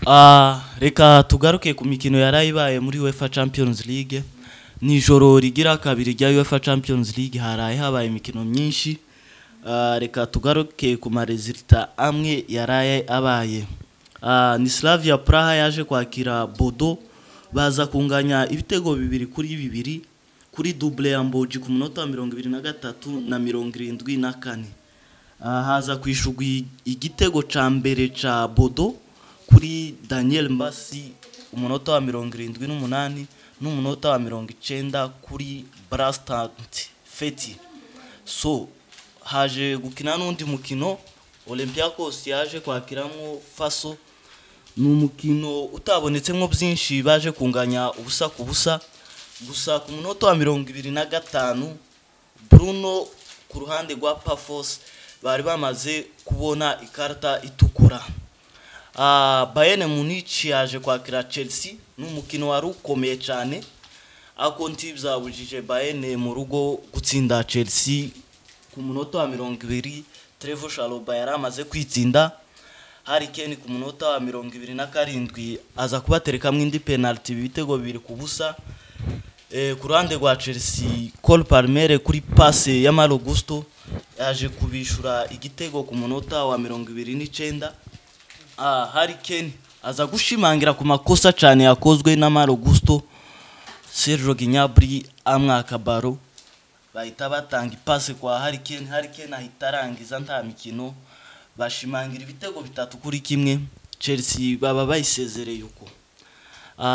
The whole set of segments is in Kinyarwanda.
Reka tugaruke ku mikino yarayibaye muri UEFA Champions League. Nijoro rigira kabiri rya UEFA Champions League haraye habaye imikino myinshi. Reka tugaruke ku resulta amwe yaraye abaye. Ni Slavia Praha yaje kwakira Bodo, baza kunganya ibitego 2-2 kuri double ya Mboji ku munota 23 na 74. Haza kwishugwa igitego ca mbere ca Bodo kuri Daniel Mbasi umunota wa 78 n'umunota wa 90 kuri Brastant Feti. So haje gukina n'undi mukino Olympiacos yaje kwakiramo Faso, n'umukino utabonetsemwo byinshi, baje kunganya ubusa ku busa. Gusa ku munota wa 25 Bruno ku ruhande rwa Pafos bari bamaze kubona ikarta itukura. Bayern Munich yaje kwakira Chelsea, n'umukino wari ukomeye cyane, ako ntibyabujije Bayern mu rugo gutsinda Chelsea ku munota wa 20. Trevor Chalobah yari amaze kwitsinda. Harry Kane ku munota wa 27 aza kubaterekamwe indi penalty ibitego 2-0. Ku ruhande rwa Chelsea Cole Palmer kuri passe ya Malo Gusto yaje kubishura igitego ku munota wa 29. Harry Kane aza gushimangira ku makosa cyane yakozwe na Malo Gusto. Sergio Gnabry amwaka baro, bahita batanga ipase kwa Harry Kane. Harry Kane ahita arangiza nta mikino, bashimangira ibitego 3-1. Chelsea baba bayisezereye uko.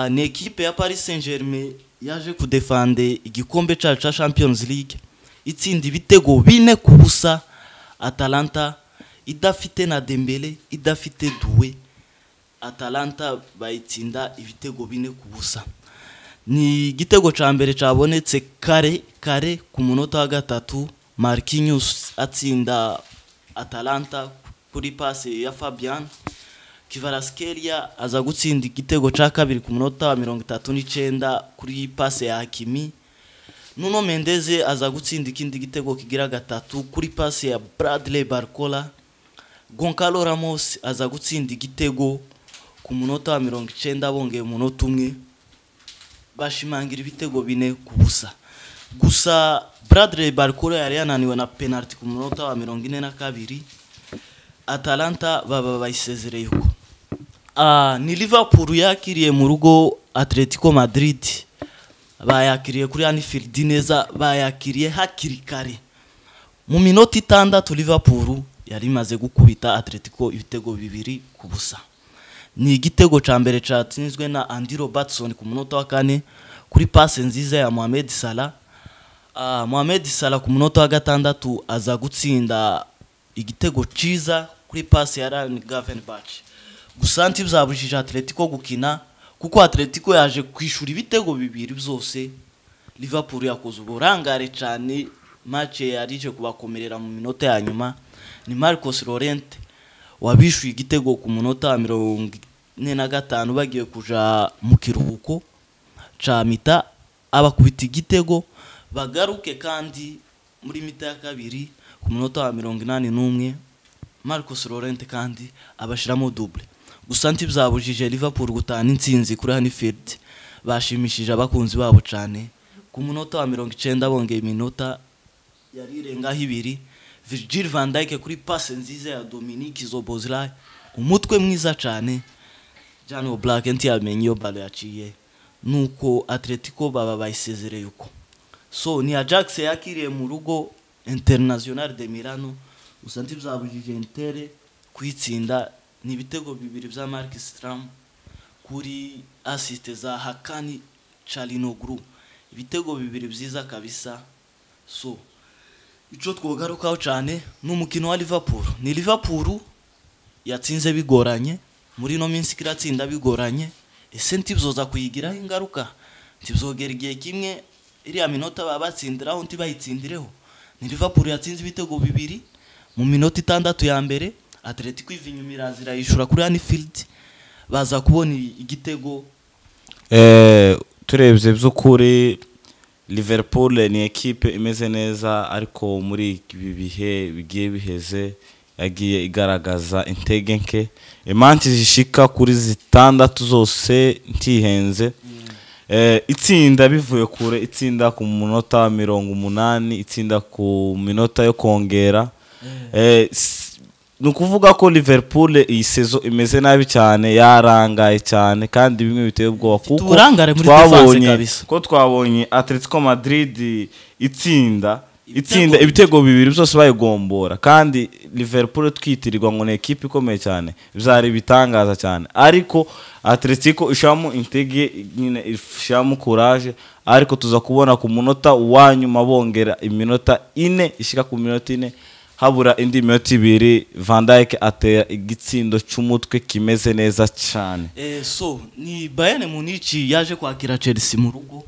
Ni equipe ya Paris Saint-Germain yaje kudefende igikombe ca Champions League itsinda ibitego 4-0 Atalanta idafite na Dembele, idafite Doué. Atalanta bayitsinda ibitego 4-0. Ni igitego ca mbere cabonetse kare ku munota wa 3. Marquinhos atsinda Atalanta kuri passe ya Fabian. Kvaratskhelia aza gutsinda igitego ca kabiri ku munota wa 39 kuri passe ya Hakimi. Nuno Mendes aza gutsinda ikindi gitego kigira 3 kuri passe ya Bradley Barcola. Goncalo Ramos aza gutsinda igitego ku munota wa 90 bongeye umunota umwe, bashimangira ibitego 4-0. Gusa Bradley Barcola yari yananiwe na penalty ku munota wa 42. Atalanta baba bayisezereye uko. Ni Liverpool yakiriye mu rugo Atletico Madrid, bayakiriye kuri Anfield neza, bayakiriye hakiri kare. Mu minota 6 Liverpool yari maze gukubita Atletico ibitego 2-0. Ni igitego ca mbere catsinzwe na Andy Robertson ku munota wa 4 kuri passe nziza ya Mohamed Salah. Mohamed Salah ku munota wa 6 aza gutsinda igitego ciza kuri passe ya Ryan Gravenberch. Gusa ntibzabujije Atletico gukina, kuko Atletico yaje kwishura ibitego 2 byose. Liverpool yakoze uburangare cyane, match yarije kubakomerera mu minota ya nyuma. Ni Marcos Llorente wabishuye igitego ku munota wa 45 bagiye kuja mu kiruhuko ca mita, abakubita igitego bagaruke kandi muri mita ya kabiri ku munota wa 81 Marcos Llorente kandi abashiramo double. Gusa ntibzabujije Liverpool gutana intsinzi kuri Anfield, bashimishije abakunzi babo cyane. Ku munota wa 90 bongeye iminota yari irenga 2. Virgil van Dijk kuri passe nziza ya Dominic Szoboszlai, umutwe mwiza cyane. Jan Oblak ntiyamenye iyo balo yaciye, nuko Atletico baba bayisezereye uko. So ni Ajax yakiriye mu rugo Internazionale de Milano, gusa ntibzabujije Inter kwitsinda. Ni ibitego 2 bya Marcus Thuram kuri assist za Hakani Çalhanoğlu, ibitego 2 byiza kabisa. So ico twogarukaho cyane n'umukino wa Liverpool. Ni Liverpool yatsinze bigoranye, muri no minsi kiratsinda bigoranye. Ese ntibzoza kuyigiraho ingaruka? Ntibzogera igihe kimwe iriya minota babatsindiraho ntibayitsindireho? Ni Liverpool yatsinze ibitego 2 mu minota 6 ya mbere. Atletico ivinyumira zirayishura kuri Anfield, baza kubona igitego. Turebye by'ukuri Liverpool ni equipe imeze neza, ariko muri ibi bihe bigiye biheze yagiye igaragaza intege nke, imanti zishika kuri 6 zose ntihenze. Itsinda bivuye kure, itsinda ku munota 80, itsinda ku minota yo kongera. Nukuvuga ko Liverpool iyi sezo imeze nabi cyane, yarangaye cyane kandi bimwe biteye ubwoba kuko twabonye Atletico Madrid itsinda ibitego bibiri byose bayigombora, kandi Liverpool twitirirwa ngo ne equipe ikomeye cyane, byari bitangaza cyane. Ariko Atletico ishamo intege nyine, ishamo courage, ariko tuza kubona ku munota wanyuma bongera iminota 4 ishika ku minota 4, habura indi minota 2 Van Dijk atera igitsindo cy'umutwe kimeze neza cyane. So ni Bayern Munich yaje kwakira Chelsea mu rugo.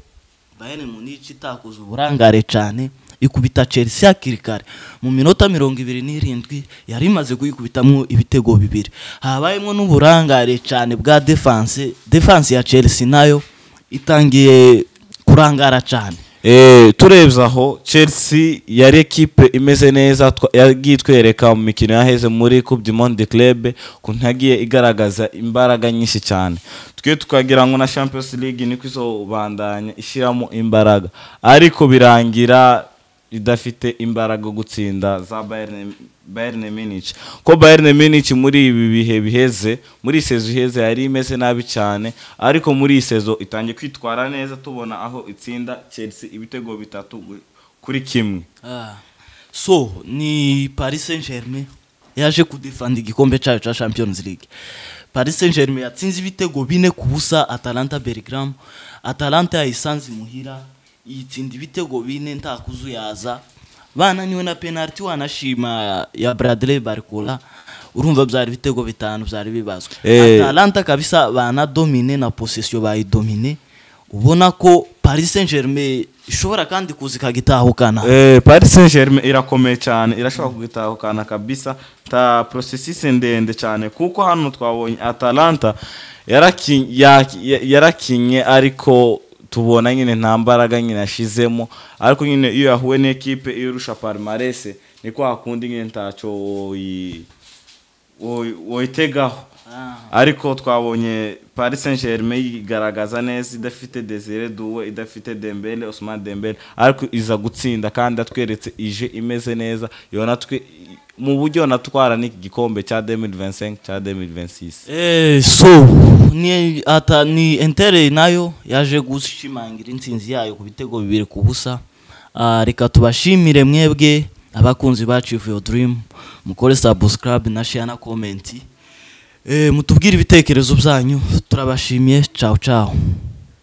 Bayern Munich itakoze uburangare cyane, ikubita Chelsea akirikare mu minota 27 yari imaze kuyikubitamwo ibitego bibiri. Habayemo n'uburangare cyane bwa defense ya Chelsea nayo itangiye kurangara cyane. Turebye aho Chelsea yari equipe imeze neza, yagiye twereka mu mikino yaheze muri Coupe du Monde Club kuntagiye igaragaza imbaraga nyinshi cyane. Twe tukagira ngo na Champions League niko izobandanya ishiramo imbaraga, ariko birangira idafite imbaraga gutsinda za Bayern Munich. Ko Bayern Munich muri ibi bihe biheze, muri sezo iheze yari imeze nabi cyane, ariko muri sezo itangiye kwitwara neza, tubona aho itsinda Chelsea ibitego 3-1. So ni Paris Saint-Germain yaje kudefend igikombe cyayo cha Champions League. Paris Saint-Germain yatsinze ibitego 4-0 Atalanta Belgrade. Atalanta yayisanze muhira itsinda ibitego 4 ntakuzuyaza, bananiwe na penalty wanashima ya Bradley Barcola. Urumva byari ibitego 5 byari bibazwe. Atalanta kabisa bana domine na possession bayidomine, ubona ko Paris Saint-Germain ishobora kandi kuzika gitahukana. Paris Saint-Germain irakomeye cyane, irashobora kugitahukana kabisa, ta processus ndende cyane, kuko hano twabonye Atalanta yarakinye ariko tubona nyine nta mbaraga nyine ashizemo, ariko nyine iyo yahuwe n'equipe irusha palmarès niko hakundi nyine ntacho woitegaho. Ariko twabonye Paris Saint-Germain igaragaza neza, idafite Desire Doué, idafite Dembele, Ousmane Dembele, ariko iza gutsinda kandi atweretse ije imeze neza, yona twe mu buryo natwara n'iki gikombe cya 2025 cya 2026. So ni Inter nayo yaje gushimangira intsinzi yayo ku bitego 2-0. Reka tubashimire mwebwe abakunzi bacu Your Dream, mukore subscribe na share na comment, mutubwire ibitekerezo byanyu, turabashimiye. Ciao ciao.